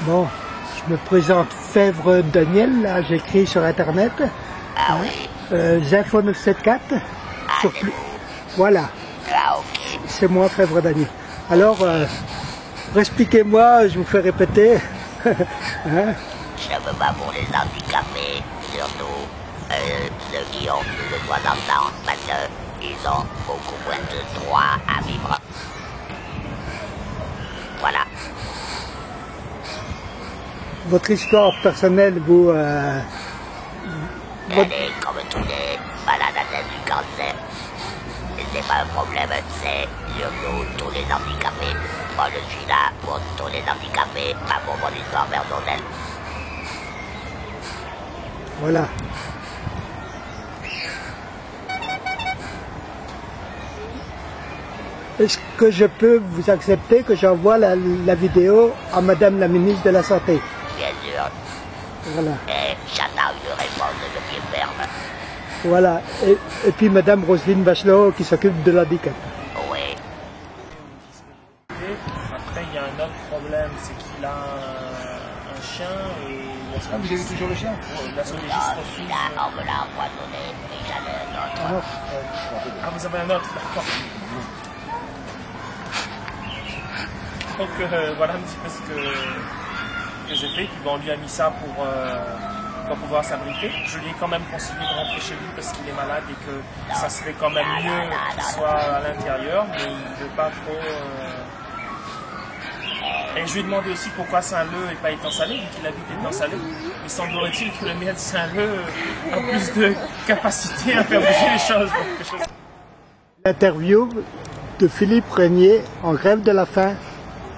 Bon, je me présente Fèvre Daniel, là j'écris sur internet. Ah oui. Zinfo 974. Ah, Voilà, ah ok. c'est moi Fèvre Daniel. Alors, expliquez-moi, je vous fais répéter. Hein? Je veux pas pour les handicapés, surtout ceux qui ont plus de 60 ans, parce qu'ils ont beaucoup moins de droits à vivre. Voilà. Votre histoire personnelle, vous... Elle est comme tous les malades atteints du cancer. Et c'est pas un problème, c'est surtout tous les handicapés. Moi je suis là pour tous les handicapés, pas pour mon histoire personnelle. Voilà. Est-ce que je peux vous accepter que j'envoie la vidéo à Madame la ministre de la Santé? Bien sûr. Voilà. Et j'attends une réponse de pied ferme. Voilà. Et puis Madame Roselyne Bachelot qui s'occupe de l'handicap. Oui. Après, il y a un autre problème, c'est qu'il a un chien et... Ah, vous avez toujours le chien? La Sodégis refuse... On me l'a empoisonné, et j'en ai un autre. Ah, vous avez un autre, d'accord. Donc voilà un petit peu ce que j'ai fait. Puis bon, on lui a mis ça pour pouvoir s'abriter. Je lui ai quand même conseillé de rentrer chez lui parce qu'il est malade et que ça serait quand même mieux qu'il soit à l'intérieur, mais il ne veut pas trop... Et je lui ai demandé aussi pourquoi Saint-Leu et pas Étang-Salé, vu qu'il habite Étang-Salé. Il semblerait-il que le maire de Saint-Leu a plus de capacité à faire bouger les choses. L'interview de Philippe Régnier en grève de la faim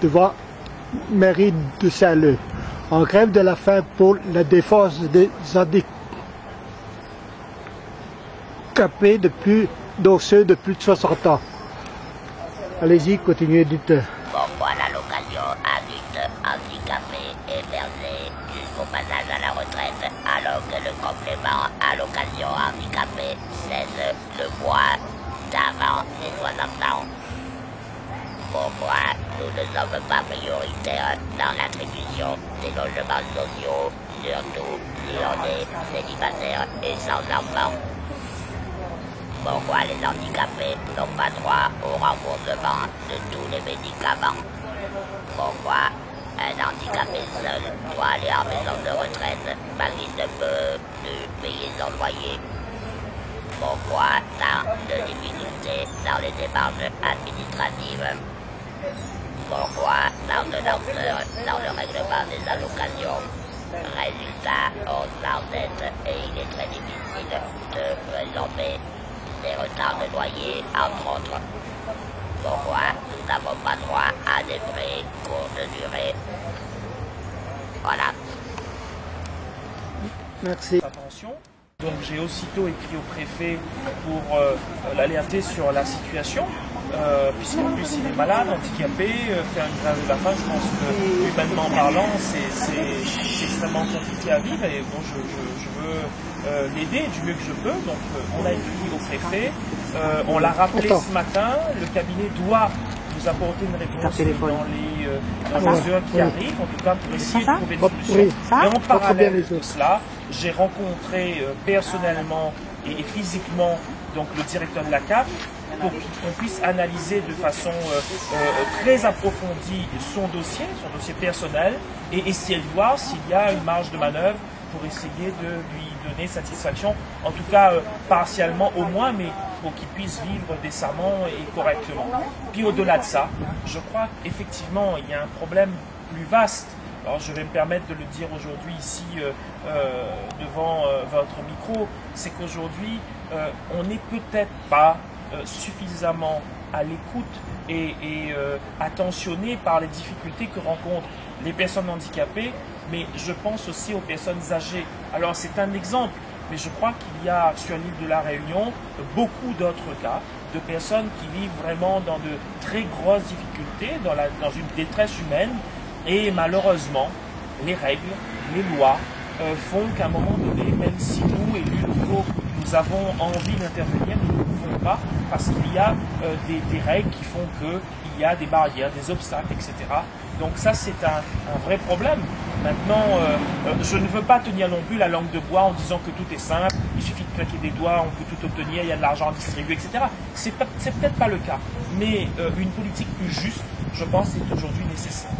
devant mairie de Saint-Leu. En grève de la faim pour la défense des handicapés dont ceux de plus de 60 ans. Allez-y, continuez, dites. Pourquoi la location adulte handicapé est versée jusqu'au passage à la retraite alors que le complément allocation handicapé cesse le mois d'avant les 60 ans? Pourquoi nous ne sommes pas prioritaires dans l'attribution des logements sociaux, surtout si on est célibataire et sans enfant? Pourquoi les handicapés n'ont pas droit au remboursement de tous les médicaments? Pourquoi un handicapé seul doit aller en maison de retraite parce qu'il ne peut plus payer son loyer? Pourquoi tant de difficultés dans les démarches administratives? Pourquoi tant de lenteur dans le règlement des allocations? Résultat, on s'endette et il est très difficile de résorber des retards de loyer, entre autres. Pourquoi nous n'avons pas droit à des prêts courte durée? Voilà. Merci. Attention. Donc j'ai aussitôt écrit au préfet pour l'alerter sur la situation, puisqu'en plus il est malade, handicapé, faire une grève de la faim, je pense que humainement parlant, c'est extrêmement compliqué à vivre et bon, je veux l'aider du mieux que je peux. Donc on a écrit au préfet, on l'a rappelé ce matin, le cabinet doit nous apporter une réponse dans les heures qui arrivent, en tout cas pour essayer de trouver une solution. Et en parallèle de cela, j'ai rencontré personnellement et physiquement donc le directeur de la CAF pour qu'on puisse analyser de façon très approfondie son dossier personnel et essayer de voir s'il y a une marge de manœuvre pour essayer de lui donner satisfaction, en tout cas partiellement au moins, mais pour qu'il puisse vivre décemment et correctement. Puis au-delà de ça, je crois qu'effectivement il y a un problème plus vaste. Alors je vais me permettre de le dire aujourd'hui ici devant votre micro, c'est qu'aujourd'hui on n'est peut-être pas suffisamment à l'écoute et attentionné par les difficultés que rencontrent les personnes handicapées, mais je pense aussi aux personnes âgées. Alors c'est un exemple, mais je crois qu'il y a sur l'île de la Réunion beaucoup d'autres cas de personnes qui vivent vraiment dans de très grosses difficultés, dans une détresse humaine. Et malheureusement, les règles, les lois font qu'à un moment donné, même si nous, élus locaux, nous avons envie d'intervenir, nous ne pouvons pas parce qu'il y a des règles qui font qu'il y a des barrières, des obstacles, etc. Donc ça, c'est un vrai problème. Maintenant, je ne veux pas tenir non plus la langue de bois en disant que tout est simple, il suffit de claquer des doigts, on peut tout obtenir, il y a de l'argent à distribuer, etc. C'est peut-être pas le cas, mais une politique plus juste, je pense, est aujourd'hui nécessaire.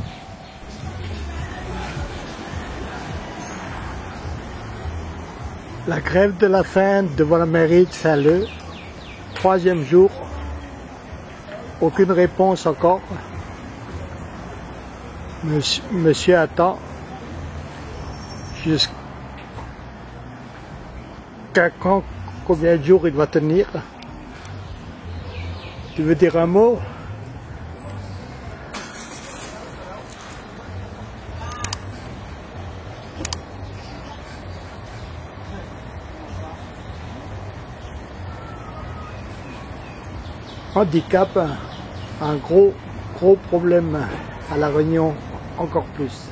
La grève de la faim devant la mairie de Saint-Leu, 3e jour, aucune réponse encore. Monsieur attend jusqu'à quand, combien de jours il va tenir. Tu veux dire un mot? Handicap, un gros problème à La Réunion, encore plus.